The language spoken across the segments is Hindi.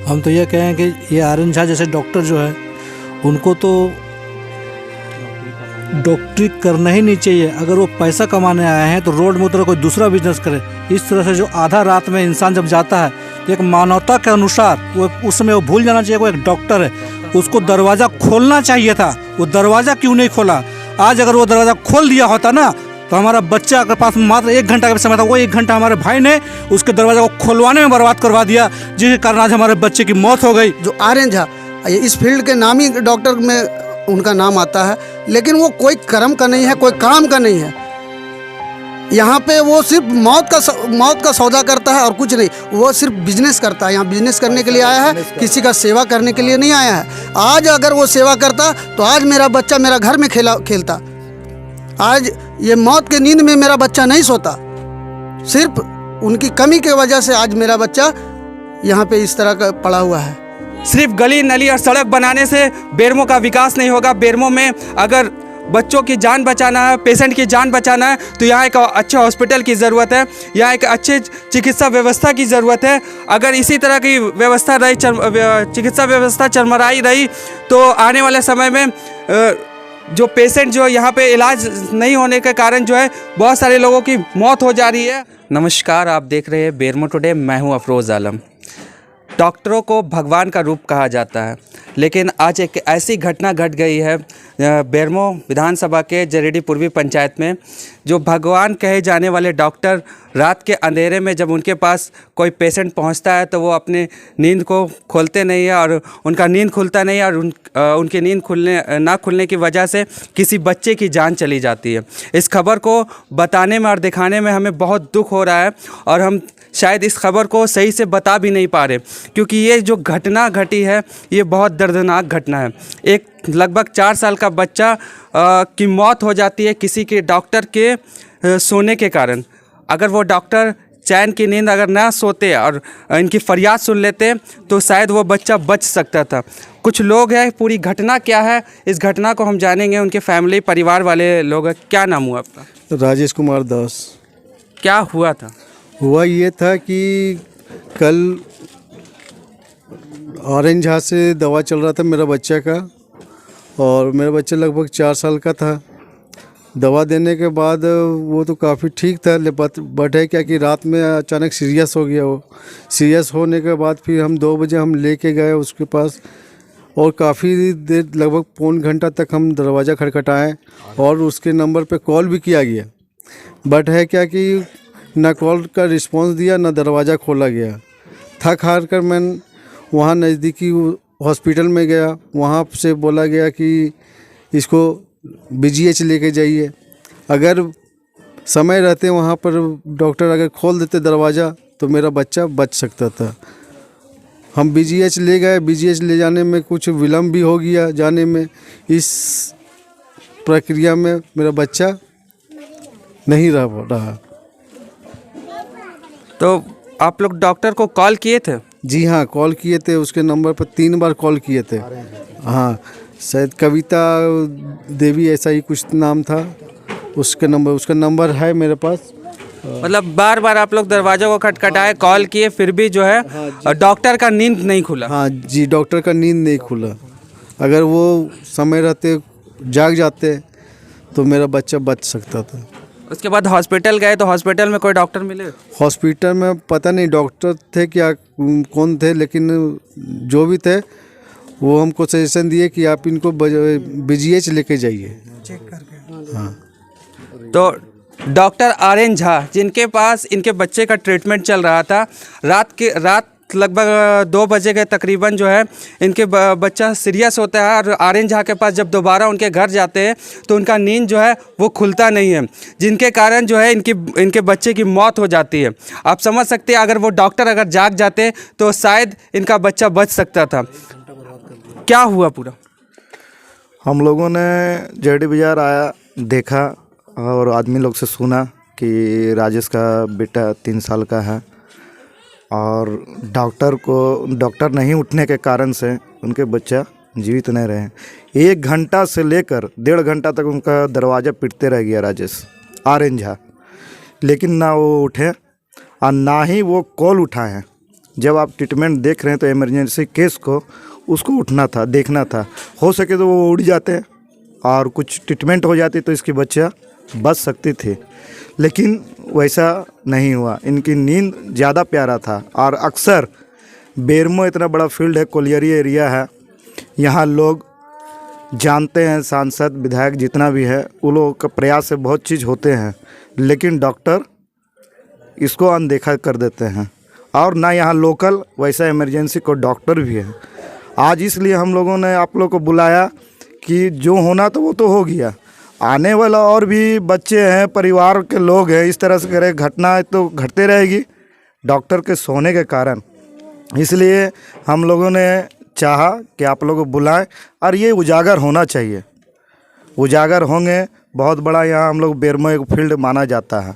हम तो ये कहें कि ये आर्यन झा जैसे डॉक्टर जो है उनको तो डॉक्टरी करना ही नहीं चाहिए। अगर वो पैसा कमाने आए हैं तो रोड में उतर कोई दूसरा बिजनेस करे। इस तरह से जो आधा रात में इंसान जब जाता है तो एक मानवता के अनुसार वो उस समय वो भूल जाना चाहिए वो एक डॉक्टर है, उसको दरवाज़ा खोलना चाहिए था। वो दरवाज़ा क्यों नहीं खोला? आज अगर वो दरवाज़ा खोल दिया होता ना तो हमारा बच्चा के पास मात्र 1 घंटा का समय था, वो 1 घंटा हमारे भाई ने उसके दरवाज़ा को खोलवाने में बर्बाद करवा दिया, जिसके कारण आज हमारे बच्चे की मौत हो गई। जो आर्यन झा इस फील्ड के नामी डॉक्टर में उनका नाम आता है, लेकिन वो कोई कर्म का नहीं है, कोई काम का नहीं है। यहाँ पे वो सिर्फ मौत का सौदा करता है और कुछ नहीं। वो सिर्फ बिजनेस करता है। यहाँ बिजनेस करने के लिए आया है, किसी का सेवा करने के लिए नहीं आया है। आज अगर वो सेवा करता तो आज मेरा बच्चा मेरा घर में खेलता। आज ये मौत के नींद में मेरा बच्चा नहीं सोता। सिर्फ उनकी कमी की वजह से आज मेरा बच्चा यहाँ पे इस तरह का पड़ा हुआ है। सिर्फ गली नली और सड़क बनाने से बेरमो का विकास नहीं होगा। बेरमो में अगर बच्चों की जान बचाना है, पेशेंट की जान बचाना है तो यहाँ एक अच्छे हॉस्पिटल की ज़रूरत है, यहाँ एक अच्छे चिकित्सा व्यवस्था की ज़रूरत है। अगर इसी तरह की व्यवस्था रही, चिकित्सा व्यवस्था चरमराई रही तो आने वाले समय में जो पेशेंट जो यहाँ पे इलाज नहीं होने के कारण जो है बहुत सारे लोगों की मौत हो जा रही है। नमस्कार, आप देख रहे हैं बेरमो टुडे। मैं हूँ अफरोज़ आलम। डॉक्टरों को भगवान का रूप कहा जाता है, लेकिन आज एक ऐसी घटना घट गई है बेरमो विधानसभा के जरेडी पूर्वी पंचायत में। जो भगवान कहे जाने वाले डॉक्टर रात के अंधेरे में जब उनके पास कोई पेशेंट पहुंचता है तो वो अपने नींद को खोलते नहीं है और उनका नींद खुलता नहीं है और उनकी नींद ना खुलने की वजह से किसी बच्चे की जान चली जाती है। इस खबर को बताने में और दिखाने में हमें बहुत दुख हो रहा है और हम शायद इस खबर को सही से बता भी नहीं पा रहे, क्योंकि ये जो घटना घटी है ये बहुत दर्दनाक घटना है। एक लगभग 4 साल का बच्चा की मौत हो जाती है किसी के डॉक्टर के सोने के कारण। अगर वो डॉक्टर चैन की नींद अगर ना सोते और इनकी फरियाद सुन लेते तो शायद वो बच्चा बच सकता था। कुछ लोग हैं, पूरी घटना क्या है इस घटना को हम जानेंगे। उनके फैमिली परिवार वाले लोग हैं। क्या नाम हुआ आपका? राजेश कुमार दास। क्या हुआ था? हुआ ये था कि कल आर्यन झा से दवा चल रहा था मेरा बच्चा का, और मेरा बच्चा लगभग 4 साल का था। दवा देने के बाद वो तो काफ़ी ठीक था, बट है क्या कि रात में अचानक सीरियस हो गया। वो सीरियस होने के बाद फिर हम 2 बजे हम लेके गए उसके पास, और काफ़ी देर लगभग पौन घंटा तक हम दरवाज़ा खटखटाएँ और उसके नंबर पे कॉल भी किया गया। बट है क्या कि ना कॉल का रिस्पांस दिया, ना दरवाज़ा खोला गया। थक हार कर मैं वहाँ नज़दीकी हॉस्पिटल में गया। वहाँ से बोला गया कि इसको BGH लेके जाइए। अगर समय रहते वहाँ पर डॉक्टर अगर खोल देते दरवाज़ा तो मेरा बच्चा बच सकता था। हम BGH ले गए। BGH ले जाने में कुछ विलम्ब भी हो गया जाने में। इस प्रक्रिया में मेरा बच्चा नहीं रहा। तो आप लोग डॉक्टर को कॉल किए थे? जी हाँ, कॉल किए थे। उसके नंबर पर 3 बार कॉल किए थे। हाँ, शायद कविता देवी ऐसा ही कुछ नाम था उसका नंबर है मेरे पास। मतलब बार बार आप लोग दरवाज़ों को खटखटाए, कॉल किए, फिर भी जो है डॉक्टर का नींद नहीं खुला। हाँ जी, डॉक्टर का नींद नहीं खुला। अगर वो समय रहते जाग जाते तो मेरा बच्चा बच सकता था। उसके बाद हॉस्पिटल गए तो हॉस्पिटल में कोई डॉक्टर मिले? हॉस्पिटल में पता नहीं डॉक्टर थे क्या कौन थे, लेकिन जो भी थे वो हमको सजेशन दिए कि आप इनको BGH लेके जाइए चेक करके। हाँ, तो डॉक्टर आर्यन झा जिनके पास इनके बच्चे का ट्रीटमेंट चल रहा था, रात लगभग 2 बजे के तकरीबन जो है इनके बच्चा सीरियस होता है और आर्यन झा के पास जब दोबारा उनके घर जाते हैं तो उनका नींद जो है वो खुलता नहीं है, जिनके कारण जो है इनके बच्चे की मौत हो जाती है। आप समझ सकते हैं अगर वो डॉक्टर अगर जाग जाते तो शायद इनका बच्चा बच सकता था। क्या हुआ पूरा? हम लोगों ने जरेडी बाज़ार आया, देखा और आदमी लोग से सुना कि राजेश का बेटा 3 साल का है और डॉक्टर नहीं उठने के कारण से उनके बच्चा जीवित नहीं रहे। 1 घंटा से लेकर 1.5 घंटा तक उनका दरवाज़ा पीटते रह गया राजेश। आर्यन झा, लेकिन ना वो उठे और ना ही वो कॉल उठाए हैं। जब आप ट्रीटमेंट देख रहे हैं तो इमरजेंसी केस को उसको उठना था, देखना था। हो सके तो वो उड़ जाते और कुछ ट्रीटमेंट हो जाती तो इसकी बच्चा बच सकती थी, लेकिन वैसा नहीं हुआ। इनकी नींद ज़्यादा प्यारा था। और अक्सर बेरमो इतना बड़ा फील्ड है, कोलियरी एरिया है, यहाँ लोग जानते हैं, सांसद विधायक जितना भी है वो लोगों का प्रयास से बहुत चीज़ होते हैं, लेकिन डॉक्टर इसको अनदेखा कर देते हैं। और ना यहाँ लोकल वैसा इमरजेंसी को डॉक्टर भी है। आज इसलिए हम लोगों ने आप लोग को बुलाया कि जो होना तो वो तो हो गया, आने वाला और भी बच्चे हैं, परिवार के लोग हैं, इस तरह से करे घटना तो घटते रहेगी डॉक्टर के सोने के कारण। इसलिए हम लोगों ने चाहा कि आप लोगों को बुलाएं और ये उजागर होना चाहिए। उजागर होंगे, बहुत बड़ा यहाँ हम लोग बेरमो एक फील्ड माना जाता है।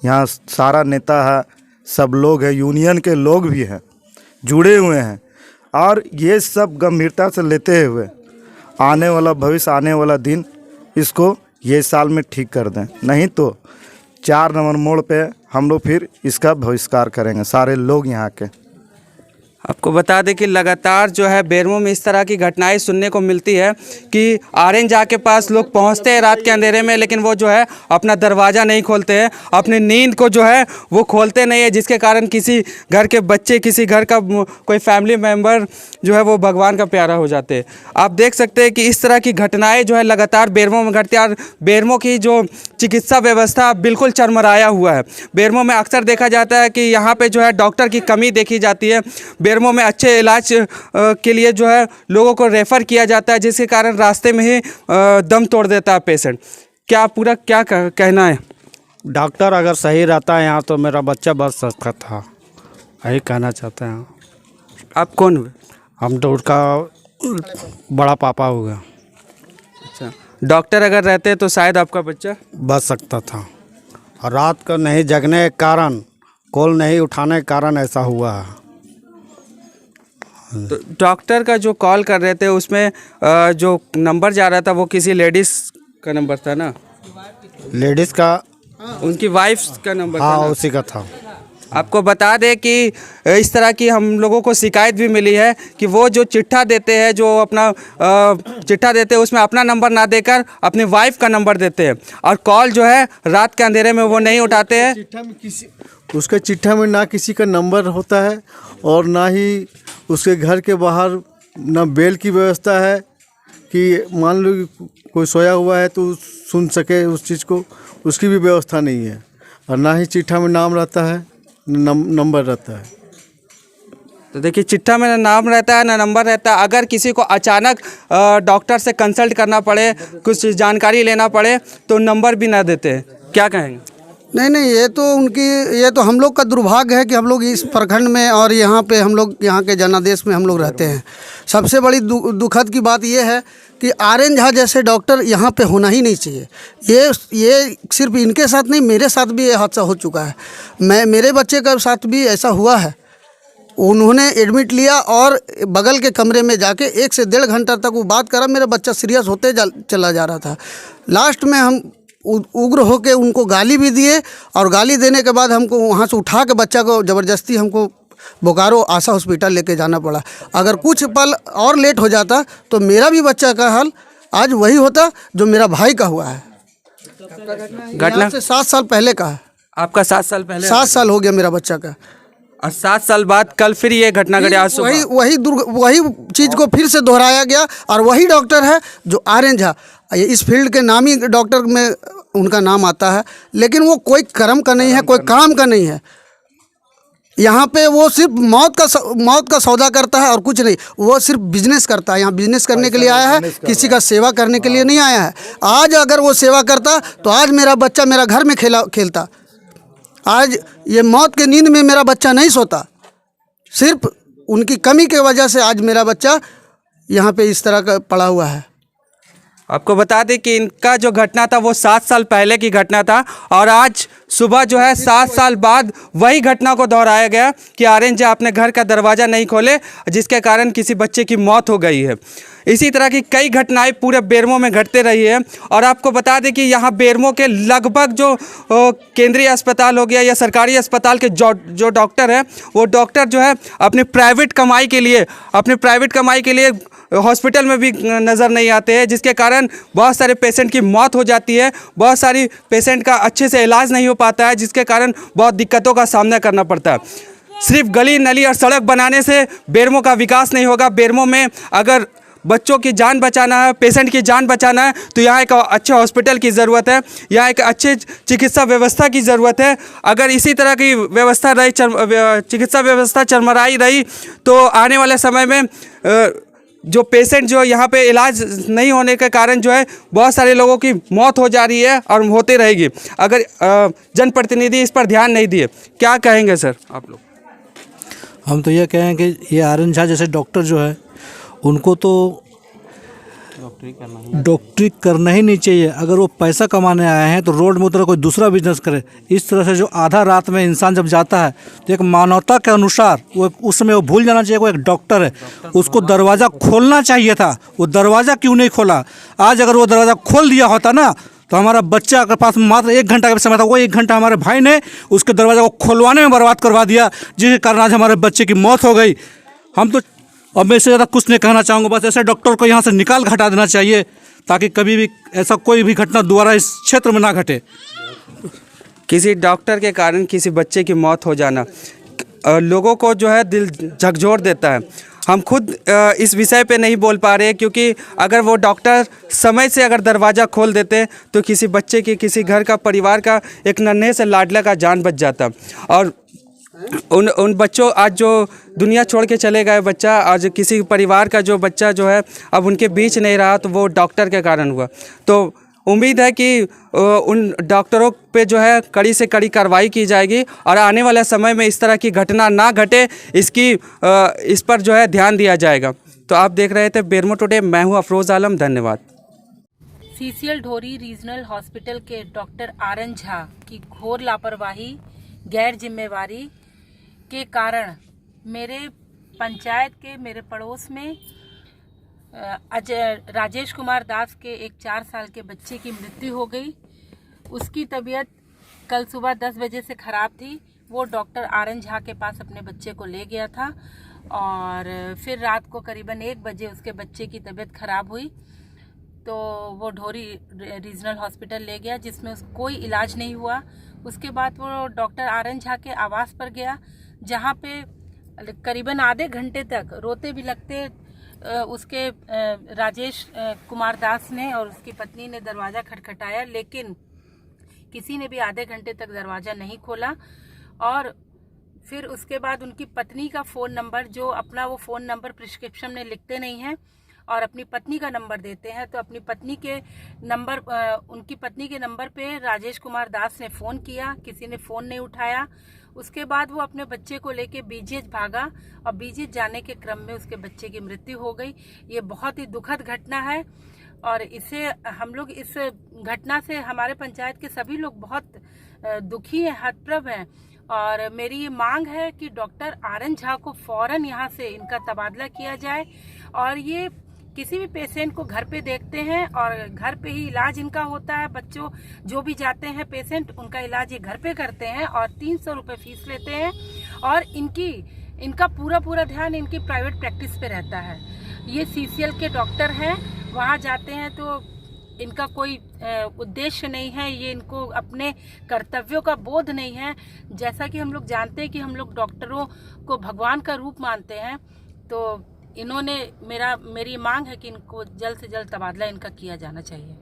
यहाँ सारा नेता है, सब लोग हैं, यूनियन के लोग भी हैं, जुड़े हुए हैं। और ये सब गंभीरता से लेते हुए आने वाला भविष्य, आने वाला दिन इसको ये साल में ठीक कर दें, नहीं तो 4 नंबर मोड़ पे हम लोग फिर इसका बहिष्कार करेंगे, सारे लोग यहाँ के। आपको बता दें कि लगातार जो है बेरमो में इस तरह की घटनाएं सुनने को मिलती है कि आर्यन झा के पास लोग पहुंचते हैं रात के अंधेरे में, लेकिन वो जो है अपना दरवाज़ा नहीं खोलते हैं, अपनी नींद को जो है वो खोलते नहीं है, जिसके कारण किसी घर के बच्चे, किसी घर का कोई फैमिली मेम्बर जो है वो भगवान का प्यारा हो जाते हैं। आप देख सकते हैं कि इस तरह की घटनाएँ जो है लगातार बेरमो में घटती है और बेरमो की जो चिकित्सा व्यवस्था बिल्कुल चरमराया हुआ है। बेरमो में अक्सर देखा जाता है कि यहाँ पर जो है डॉक्टर की कमी देखी जाती है। बेरमो में अच्छे इलाज के लिए जो है लोगों को रेफ़र किया जाता है, जिसके कारण रास्ते में ही दम तोड़ देता है पेशेंट। क्या पूरा क्या कहना है? डॉक्टर अगर सही रहता है यहाँ तो मेरा बच्चा बच सकता था, यही कहना चाहते हैं। आप कौन हुए? हम तो उसका बड़ा पापा हो गया। अच्छा, डॉक्टर अगर रहते तो शायद आपका बच्चा बच सकता था, और रात को नहीं जगने के कारण, कॉल नहीं उठाने के कारण ऐसा हुआ है। तो डॉक्टर का जो कॉल कर रहे थे उसमें जो नंबर जा रहा था वो किसी लेडीज़ का नंबर था ना? लेडीज़ का, उनकी वाइफ का नंबर था हाँ ना? उसी का था। आपको बता दें कि इस तरह की हम लोगों को शिकायत भी मिली है कि वो जो चिट्ठा देते हैं, जो अपना चिट्ठा देते हैं उसमें अपना नंबर ना देकर अपनी वाइफ का नंबर देते हैं, और कॉल जो है रात के अंधेरे में वो नहीं उठाते हैं। उसके चिट्ठा में ना किसी का नंबर होता है और ना ही उसके घर के बाहर ना बेल की व्यवस्था है कि मान लो कि कोई सोया हुआ है तो सुन सके उस चीज़ को, उसकी भी व्यवस्था नहीं है। और ना ही चिट्ठा में नाम रहता है, नंबर रहता है। तो देखिए, चिट्ठा में ना नाम रहता है ना नंबर रहता है। अगर किसी को अचानक डॉक्टर से कंसल्ट करना पड़े, कुछ जानकारी लेना पड़े तो नंबर भी ना देते हैं। क्या कहेंगे? नहीं, ये तो हम लोग का दुर्भाग्य है कि हम लोग इस प्रखंड में और यहाँ पे हम लोग यहाँ के जनादेश में हम लोग रहते हैं। सबसे बड़ी दुखद की बात ये है कि आर्यन झा जैसे डॉक्टर यहाँ पे होना ही नहीं चाहिए। ये सिर्फ इनके साथ नहीं, मेरे साथ भी ये हादसा हो चुका है। मेरे बच्चे के साथ भी ऐसा हुआ है। उन्होंने एडमिट लिया और बगल के कमरे में जाके 1 से 1.5 घंटा तक वो बात करा। मेरा बच्चा सीरियस होते चला जा रहा था। लास्ट में हम उग्र होके उनको गाली भी दिए, और गाली देने के बाद हमको वहाँ से उठा के बच्चा को ज़बरदस्ती हमको बोकारो आशा हॉस्पिटल लेके जाना पड़ा। अगर कुछ पल और लेट हो जाता तो मेरा भी बच्चा का हाल आज वही होता जो मेरा भाई का हुआ है। घटना से 7 साल पहले का है। आपका 7 साल पहले? 7 साल हो गया मेरा बच्चा का, और 7 साल बाद कल फिर ये घटना घटी। आज वही चीज़ को फिर से दोहराया गया, और वही डॉक्टर है जो आर्यन झा। इस फील्ड के नामी डॉक्टर में उनका नाम आता है, लेकिन वो कोई कर्म का नहीं है, कोई काम का नहीं है। यहाँ पे वो सिर्फ मौत का सौदा करता है और कुछ नहीं। वो सिर्फ बिजनेस करता है। यहाँ बिजनेस करने के लिए आया है, किसी का सेवा करने के लिए नहीं आया है। आज अगर वो सेवा करता तो आज मेरा बच्चा मेरा घर में खेलता। आज ये मौत के नींद में मेरा बच्चा नहीं सोता। सिर्फ उनकी कमी की वजह से आज मेरा बच्चा यहाँ पे इस तरह का पड़ा हुआ है। आपको बता दें कि इनका जो घटना था वो 7 साल पहले की घटना था, और आज सुबह जो है 7 साल बाद वही घटना को दोहराया गया कि आर्यन झा अपने घर का दरवाज़ा नहीं खोले, जिसके कारण किसी बच्चे की मौत हो गई है। इसी तरह की कई घटनाएं पूरे बेरमो में घटते रही है। और आपको बता दें कि यहाँ बेरमो के लगभग जो केंद्रीय अस्पताल हो गया या सरकारी अस्पताल के जो डॉक्टर हैं, वो डॉक्टर जो है अपने प्राइवेट कमाई के लिए हॉस्पिटल में भी नज़र नहीं आते हैं, जिसके कारण बहुत सारे पेशेंट की मौत हो जाती है, बहुत सारी पेशेंट का अच्छे से इलाज नहीं हो पाता है, जिसके कारण बहुत दिक्कतों का सामना करना पड़ता है। सिर्फ गली नली और सड़क बनाने से बेरमो का विकास नहीं होगा। बेरमो में अगर बच्चों की जान बचाना है, पेशेंट की जान बचाना है, तो यहाँ एक अच्छे हॉस्पिटल की ज़रूरत है, यहाँ एक अच्छे चिकित्सा व्यवस्था की ज़रूरत है। अगर इसी तरह की व्यवस्था रही, चिकित्सा व्यवस्था चरमराई रही, तो आने वाले समय में जो पेशेंट जो यहाँ पे इलाज नहीं होने के कारण जो है बहुत सारे लोगों की मौत हो जा रही है और होती रहेगी अगर जनप्रतिनिधि इस पर ध्यान नहीं दिए। क्या कहेंगे सर आप लोग? हम तो ये कहें कि ये आर्यन झा जैसे डॉक्टर जो है उनको तो डॉक्टरी करना ही नहीं चाहिए। अगर वो पैसा कमाने आए हैं तो रोड में उतर कोई दूसरा बिजनेस करे। इस तरह से जो आधा रात में इंसान जब जाता है तो एक मानवता के अनुसार वो उसमें वो भूल जाना चाहिए वो एक डॉक्टर है, उसको दरवाज़ा खोलना चाहिए था। वो दरवाज़ा क्यों नहीं खोला? आज अगर वो दरवाज़ा खोल दिया होता ना तो हमारा बच्चा के पास मात्र 1 घंटा का समय था, वो 1 घंटा हमारे भाई ने उसके दरवाज़ा को खोलवाने में बर्बाद करवा दिया, जिसके कारण आज हमारे बच्चे की मौत हो गई। हम तो अब मैं इससे ज़्यादा कुछ नहीं कहना चाहूँगा, बस ऐसे डॉक्टर को यहाँ से निकाल के हटा देना चाहिए ताकि कभी भी ऐसा कोई भी घटना दोबारा इस क्षेत्र में ना घटे। किसी डॉक्टर के कारण किसी बच्चे की मौत हो जाना लोगों को जो है दिल झकझोर देता है। हम खुद इस विषय पे नहीं बोल पा रहे क्योंकि अगर वो डॉक्टर समय से अगर दरवाज़ा खोल देते तो किसी बच्चे की, किसी घर का, परिवार का, एक नन्हे से लाडला का जान बच जाता। और उन बच्चों आज जो दुनिया छोड़ के चले गए बच्चा, आज किसी परिवार का जो बच्चा जो है अब उनके बीच नहीं रहा, तो वो डॉक्टर के कारण हुआ। तो उम्मीद है कि उन डॉक्टरों पे जो है कड़ी से कड़ी कार्रवाई की जाएगी और आने वाले समय में इस तरह की घटना ना घटे इस पर जो है ध्यान दिया जाएगा। तो आप देख रहे थे बेरमो टुडे, मैं हूँ अफरोज़ आलम, धन्यवाद। सीसीएल ढोरी रीजनल हॉस्पिटल के डॉक्टर आर्यन झा की घोर लापरवाही, गैर जिम्मेवारी के कारण मेरे पंचायत के, मेरे पड़ोस में राजेश कुमार दास के एक 4 साल के बच्चे की मृत्यु हो गई। उसकी तबीयत कल सुबह 10 बजे से ख़राब थी। वो डॉक्टर आर्यन झा के पास अपने बच्चे को ले गया था और फिर रात को करीबन 1 बजे उसके बच्चे की तबीयत ख़राब हुई तो वो ढोरी रीजनल हॉस्पिटल ले गया, जिसमें कोई इलाज नहीं हुआ। उसके बाद वो डॉक्टर आर्यन झा के आवास पर गया, जहाँ पे करीबन आधे घंटे तक रोते बिलखते उसके राजेश कुमार दास ने और उसकी पत्नी ने दरवाज़ा खटखटाया, लेकिन किसी ने भी आधे घंटे तक दरवाज़ा नहीं खोला। और फिर उसके बाद उनकी पत्नी का फ़ोन नंबर, जो अपना वो फ़ोन नंबर प्रिस्क्रिप्शन में लिखते नहीं हैं और अपनी पत्नी का नंबर देते हैं, तो अपनी पत्नी के नंबर, उनकी पत्नी के नंबर पे राजेश कुमार दास ने फ़ोन किया, किसी ने फ़ोन नहीं उठाया। उसके बाद वो अपने बच्चे को लेके बीजीएच भागा और बीजीएच जाने के क्रम में उसके बच्चे की मृत्यु हो गई। ये बहुत ही दुखद घटना है और इसे हम लोग, इस घटना से हमारे पंचायत के सभी लोग बहुत दुखी हैं, हतप्रभ हैं। और मेरी ये मांग है कि डॉक्टर आर्यन झा को फ़ौरन यहाँ से इनका तबादला किया जाए और ये किसी भी पेशेंट को घर पे देखते हैं और घर पे ही इलाज इनका होता है। बच्चों जो भी जाते हैं पेशेंट, उनका इलाज ये घर पे करते हैं और 300 रुपये फीस लेते हैं और इनका पूरा ध्यान इनकी प्राइवेट प्रैक्टिस पे रहता है। ये सीसीएल के डॉक्टर हैं, वहाँ जाते हैं तो इनका कोई उद्देश्य नहीं है, ये इनको अपने कर्तव्यों का बोध नहीं है। जैसा कि हम लोग जानते हैं कि हम लोग डॉक्टरों को भगवान का रूप मानते हैं, तो इन्होंने मेरी मांग है कि इनको जल्द से जल्द तबादला इनका किया जाना चाहिए।